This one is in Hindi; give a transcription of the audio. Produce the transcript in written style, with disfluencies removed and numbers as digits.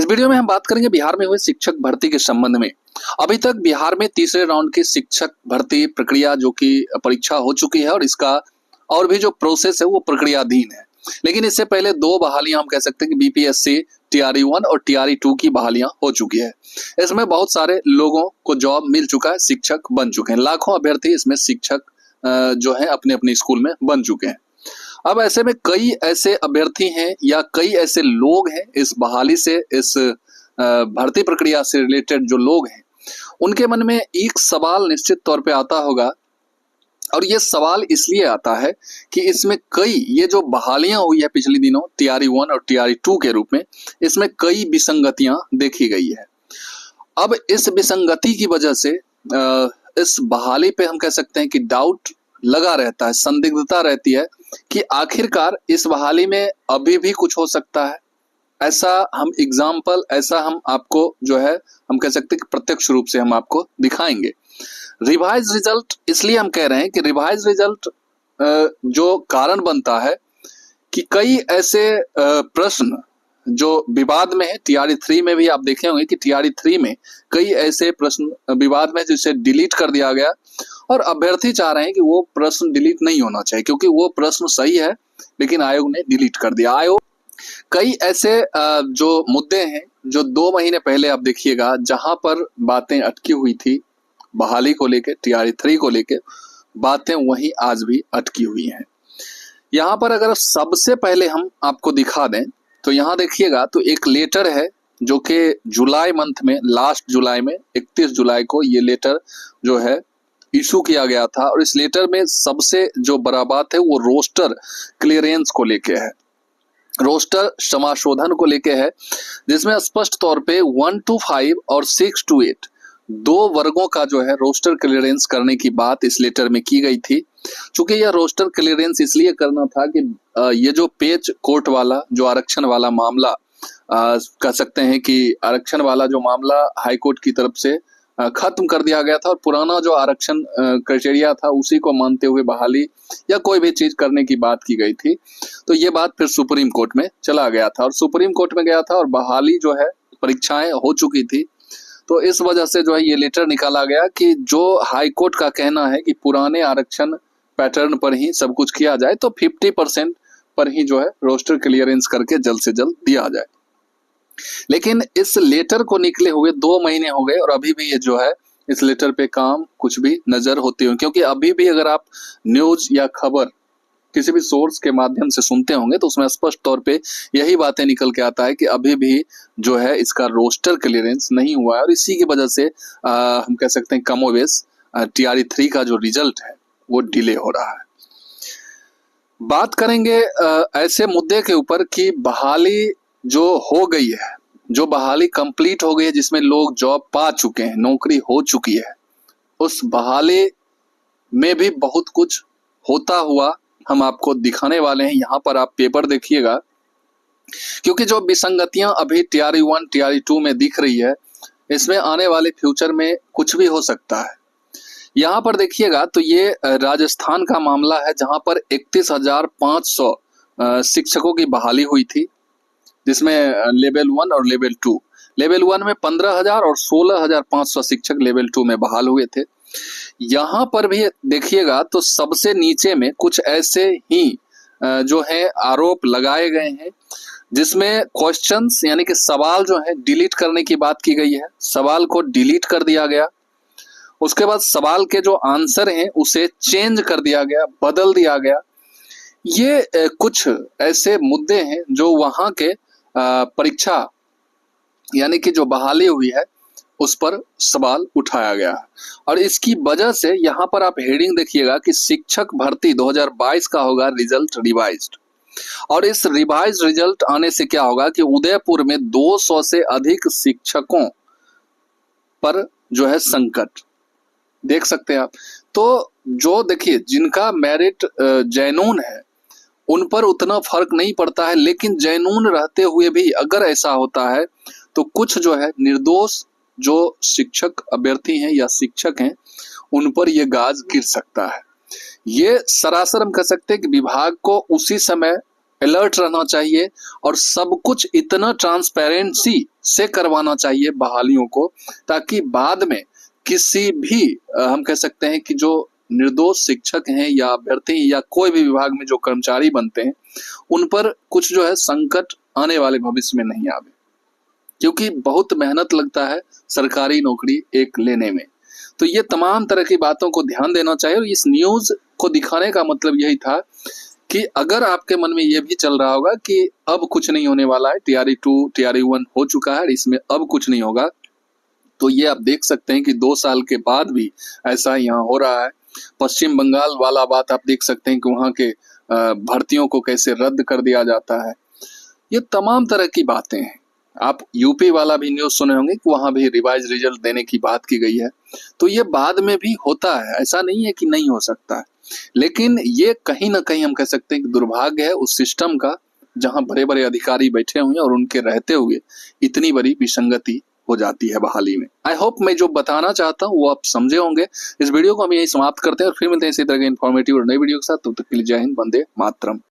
इस वीडियो में हम बात करेंगे बिहार में हुए शिक्षक भर्ती के संबंध में। अभी तक बिहार में तीसरे राउंड की शिक्षक भर्ती प्रक्रिया जो कि परीक्षा हो चुकी है और इसका और भी जो प्रोसेस है वो प्रक्रियाधीन है। लेकिन इससे पहले दो बहालियां हम कह सकते हैं कि बीपीएससी टीआरई 1 और टीआरई 2 की बहालियां हो चुकी है। इसमें बहुत सारे लोगों को जॉब मिल चुका है, शिक्षक बन चुके हैं। लाखों अभ्यर्थी इसमें शिक्षक जो है अपने अपने स्कूल में बन चुके हैं। अब ऐसे में कई ऐसे अभ्यर्थी हैं या कई ऐसे लोग हैं इस बहाली से, इस भर्ती प्रक्रिया से रिलेटेड जो लोग हैं, उनके मन में एक सवाल निश्चित तौर पे आता होगा। और ये सवाल इसलिए आता है कि इसमें कई ये जो बहालियां हुई है पिछले दिनों टीआरई 1 और टीआरई 2 के रूप में, इसमें कई विसंगतियां देखी गई है। अब इस विसंगति की वजह से इस बहाली पे हम कह सकते हैं कि डाउट लगा रहता है, संदिग्धता रहती है कि आखिरकार इस बहाली में अभी भी कुछ हो सकता है। ऐसा हम आपको जो है हम कह सकते हैं कि प्रत्यक्ष रूप से हम आपको दिखाएंगे। रिवाइज रिजल्ट इसलिए हम कह रहे हैं कि रिवाइज रिजल्ट जो कारण बनता है कि कई ऐसे प्रश्न जो विवाद में है, टीआरई 3 में भी आप देखे होंगे कि टीआरई 3 में कई ऐसे प्रश्न विवाद में जिसे डिलीट कर दिया गया और अभ्यर्थी चाह रहे हैं कि वो प्रश्न डिलीट नहीं होना चाहिए क्योंकि वो प्रश्न सही है, लेकिन आयोग ने डिलीट कर दिया। आयोग कई ऐसे जो मुद्दे हैं जो 2 महीने पहले आप देखिएगा जहां पर बातें अटकी हुई थी बहाली को लेके, टीआरई 3 को लेके, बातें वहीं आज भी अटकी हुई हैं। यहाँ पर अगर सबसे पहले हम आपको दिखा दें तो यहाँ देखिएगा तो एक लेटर है जो कि जुलाई मंथ में, लास्ट जुलाई में 31 जुलाई को ये लेटर जो है इशू किया गया था। और इस लेटर में सबसे जो बड़ा बात है वो रोस्टर क्लियरेंस को लेके है, रोस्टर समाशोधन को लेके है, जिसमें स्पष्ट तौर पे 1 to 5 और 6 to 8 दो वर्गों का जो है रोस्टर क्लियरेंस करने की बात इस लेटर में की गई थी। चूंकि यह रोस्टर क्लियरेंस इसलिए करना था कि ये जो पेज कोर्ट वाला जो आरक्षण वाला मामला कह सकते हैं कि आरक्षण वाला जो मामला हाई कोर्ट की तरफ से खत्म कर दिया गया था और पुराना जो आरक्षण क्राइटेरिया था उसी को मानते हुए बहाली या कोई भी चीज करने की बात की गई थी। तो ये बात फिर सुप्रीम कोर्ट में चला गया था और सुप्रीम कोर्ट में गया था और बहाली जो है परीक्षाएं हो चुकी थी। तो इस वजह से जो है ये लेटर निकाला गया कि जो हाई कोर्ट का कहना है कि पुराने आरक्षण पैटर्न पर ही सब कुछ किया जाए तो 50% पर ही जो है रोस्टर क्लियरेंस करके जल्द से जल्द दिया जाए। लेकिन इस लेटर को निकले हुए 2 महीने हो गए और अभी भी ये जो है इस लेटर पे काम कुछ भी नजर होती है, क्योंकि अभी भी अगर आप न्यूज या खबर किसी भी सोर्स के माध्यम से सुनते होंगे तो उसमें स्पष्ट तौर पे यही बातें निकल के आता है कि अभी भी जो है इसका रोस्टर क्लियरेंस नहीं हुआ है और इसी की वजह से हम कह सकते हैं कमोबेश टीआरई 3 का जो रिजल्ट है वो डिले हो रहा है। बात करेंगे ऐसे मुद्दे के ऊपर कि बहाली जो हो गई है, जो बहाली कंप्लीट हो गई है, जिसमें लोग जॉब पा चुके हैं, नौकरी हो चुकी है, उस बहाली में भी बहुत कुछ होता हुआ हम आपको दिखाने वाले हैं। यहाँ पर आप पेपर देखिएगा क्योंकि जो विसंगतियां अभी टीआरई 1 टीआरई 2 में दिख रही है इसमें आने वाले फ्यूचर में कुछ भी हो सकता है। यहाँ पर देखिएगा तो ये राजस्थान का मामला है जहां पर 31,500 शिक्षकों की बहाली हुई थी, जिसमें लेवल 1 और लेवल 2, लेवल 1 में 15,000 और 16,500 शिक्षक लेवल 2 में बहाल हुए थे। यहाँ पर भी देखिएगा तो सबसे नीचे में कुछ ऐसे ही जो है आरोप लगाए गए हैं जिसमें क्वेश्चंस यानी कि सवाल जो है डिलीट करने की बात की गई है, सवाल को डिलीट कर दिया गया। उसके बाद सवाल के जो आंसर हैं उसे चेंज कर दिया गया, बदल दिया गया। ये कुछ ऐसे मुद्दे हैं जो वहां के परीक्षा यानी कि जो बहाली हुई है उस पर सवाल उठाया गया और इसकी वजह से यहाँ पर आप हेडिंग देखिएगा कि शिक्षक भर्ती 2022 का होगा रिजल्ट रिवाइज्ड। और इस रिवाइज रिजल्ट आने से क्या होगा कि उदयपुर में 200 से अधिक शिक्षकों पर जो है संकट देख सकते हैं आप। तो जो देखिए जिनका मेरिट जैनून है उन पर उतना फर्क नहीं पड़ता है, लेकिन जैनून रहते हुए भी अगर ऐसा होता है तो कुछ जो है निर्दोष जो शिक्षक अभ्यर्थी हैं या शिक्षक हैं उन पर यह गाज गिर सकता है। ये सरासर हम कह सकते हैं कि विभाग को उसी समय अलर्ट रहना चाहिए और सब कुछ इतना ट्रांसपेरेंसी से करवाना चाहिए बहालियों को, ताकि बाद में किसी भी हम कह सकते हैं कि जो निर्दोष शिक्षक हैं या अभ्यर्थी या कोई भी विभाग में जो कर्मचारी बनते हैं, उन पर कुछ जो है संकट आने वाले भविष्य में नहीं आवे, क्योंकि बहुत मेहनत लगता है सरकारी नौकरी एक लेने में। तो ये तमाम तरह की बातों को ध्यान देना चाहिए। और इस न्यूज को दिखाने का मतलब यही था कि अगर आपके मन में ये भी चल रहा होगा कि अब कुछ नहीं होने वाला है, TRE 2 TRE 1 हो चुका है, इसमें अब कुछ नहीं होगा, तो ये आप देख सकते हैं कि 2 साल के बाद भी ऐसा यहाँ हो रहा है। पश्चिम बंगाल वाला बात आप देख सकते हैं कि वहाँ के भर्तियों को कैसे रद्द कर दिया जाता है। ये तमाम तरह की बातें हैं। आप यूपी वाला भी न्यूज सुने होंगे कि वहां भी रिवाइज रिजल्ट देने की बात की गई है। तो ये बाद में भी होता है, ऐसा नहीं है कि नहीं हो सकता है, लेकिन ये कहीं ना कहीं हम कह सकते हैं कि दुर्भाग्य है उस सिस्टम का जहां बड़े बड़े अधिकारी बैठे हुए हैं और उनके रहते हुए इतनी बड़ी विसंगति हो जाती है बहाली में। आई होप मैं जो बताना चाहता हूँ वो आप समझे होंगे। इस वीडियो को हम यही समाप्त करते हैं और फिर मिलते हैं इसी तरह के इन्फॉर्मेटिव और नई वीडियो के साथ। तब तक के लिए जय हिंद, वंदे मातरम।